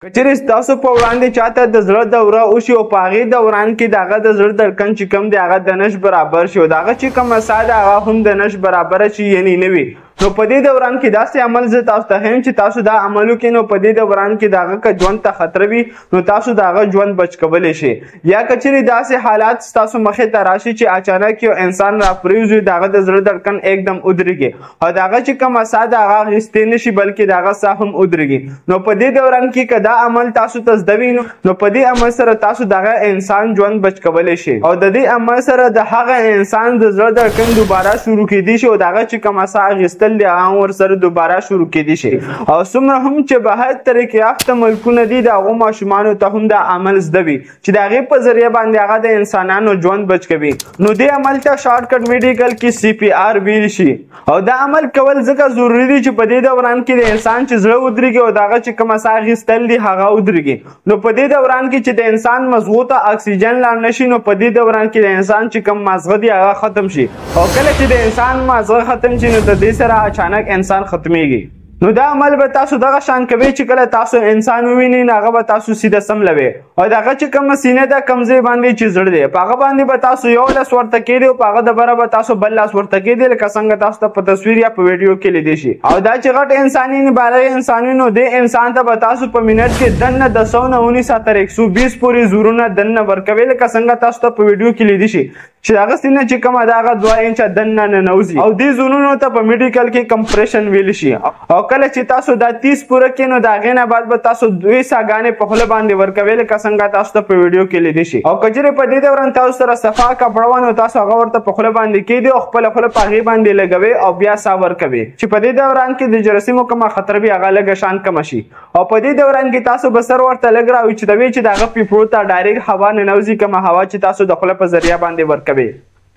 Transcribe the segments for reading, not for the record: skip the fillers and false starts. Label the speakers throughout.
Speaker 1: کچېرې ستاسو په وړاندې چاته د زړه دوره وشي او په هغې دوران کې د هغه د زړه دړکن چې کوم دی هغه د نش برابر شي او د هغه چې کومه ساه ده هغه هم د نش برابره شي یعنې نه وي. نو په دې دوران کې داسې عمل زه تاسو ته ښیم چې تاسو دا عمل وکړئ نو په دې دوران کې د هغه که ژوند ته خطر وي نو تاسو د هغه ژوند بچ کولی شئ. یا که چېرې داسې حالات ستاسو مخې ته راشي چې اچانک یو انسان راپرېوځي د هغه د زړه دړکن एकदم ودرېږي او د هغه چې کومه ساه ده هغه اخیستې نه شي بلکې د هغه ساه هم ودرېږي. نو په دې دوران کې که دا عمل تاسو ته زده وي نو په دې عمل سره تاسو دغه انسان ژوند بچ کولی شئ او د دې عمل سره د هغه انسان د زړه دړکن دوباره شروع کېدی شي او د هغه چې کومه ساه اخیستل دی هغه هم ورسره دوباره شروع کېدی شي. او څومره هم چې بهر ترقي یافته ملکونه دي د هغو ماشومانو ته هم دا عمل زده وي چې د هغې په ذریعه باندې هغه د انسانانو ژوند بچ کوي. نو دې عمل ته شارټکټ میډیکل کې CPR ویل شي او دا عمل کول ځکه ضروري دي چې په دې دوران کې د انسان چې زړه ودرېږي او د هغه چې کومه ساه اخیستل دي هغه ودرېږي. نو په دې دوران کې چې د انسان مزغو ته اکسیجن لاړ نه شي نو په دې دوران کې د انسان چې کوم مازغه دي هغه ختم شي او کله چې د انسان مازغه ختم شي نو د دې سره اچانک انسان ختمیږي. نو دا عمل به تاسو دغه شان کوي چې کله تاسو انسان ووینئ نو هغه به تاسو سیده سملوي او د هغه چې کومه سینه ده کوم ځای باندې چې زړه دی په هغه باندې به تاسو یو لاس ورته کېدی او په هغه دبره به تاسو بل لاس ورته کېدی لکه څنګه تاسو ته په تصویر یا په ویډیو کې لیدی شي. او دا چې غټ انساني بالغ انسان وي نو دې انسان ته به تاسو په منټ کې دننه د 100 نه 19 تر 120 پورې زورونه دننه ورکوي لکه څنګه تاسو ته په ویډیو کې لیدی شي چې هغه سینه چې کومه ده هغه 2 انچه دننه ننوځي او دې زورونو ته په میډیکل کې کمپریشن ویل شي. او کله چې تاسو دا 30 پوره کړئ نو د هغې نه بعد به تاسو 2 ساګانې په خوله باندې ورکوئ لکه څنګه تاسو ته په ویډیو کې لیدی شي. او که چېرې په دې دوران تاسو سره صفا کپړه وه نو تاسو هغه ورته په خوله باندې کېږدئ او خپله خوله په هغې باندې لګوئ او بیا ساه ورکوئ چې په دې دوران کې د جراثیمو کومه خطر وي هغه لږه شان کمه شي. او په دې دوران کې تاسو به سر ورته لږ راوچتوئ چې د هغه پیپړو ته ډایرکټ هوا ننوځي کومه هوا چې تاسو د خوله په ذریعه باندې ورکوئ.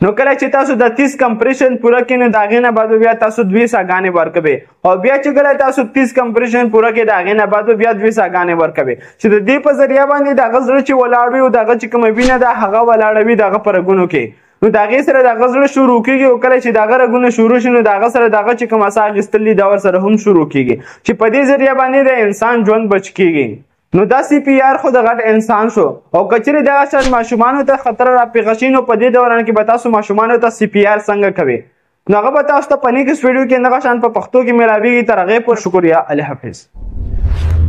Speaker 1: نو کله چې تاسو د 30 کمپریشن پوره کړئ نو د هغې نه بعد بیا تاسو 2 ساګانې ورکوئ او بیا چې کله تاسو 30 کمپریشن پوره کړئ د هغې نه بعد بیا 2 ساګانې ورکوئ چې د دې په ذریعه باندې د هغه زړه چې ولاړ وي او د هغه چې کومه وینه ده هغه ولاړه وي د هغه په رګونو کې. نو د هغې سره د هغه زړه شروع کېږي او کله چې د هغه رګونه شروع شي نو د هغه سره د هغه چې کومه ساه اخیستل دي دا ورسره هم شروع کېږي چې په دې ذریعه باندې د انسان ژوند بچ کېږي. نو دا CPR خو د غټ انسان شو او که چېرې دغه شان ماشومانو ته خطر راپېښه شي نو په دې دوران کې به تاسو ماشومانو ته CPR څنګه کوئ نو هغه به تاسو ته په نیکسټ ویډیو کې دغه شان په پښتو کې میلاویږي. تر هغې پورې شکریه. الله حافظ.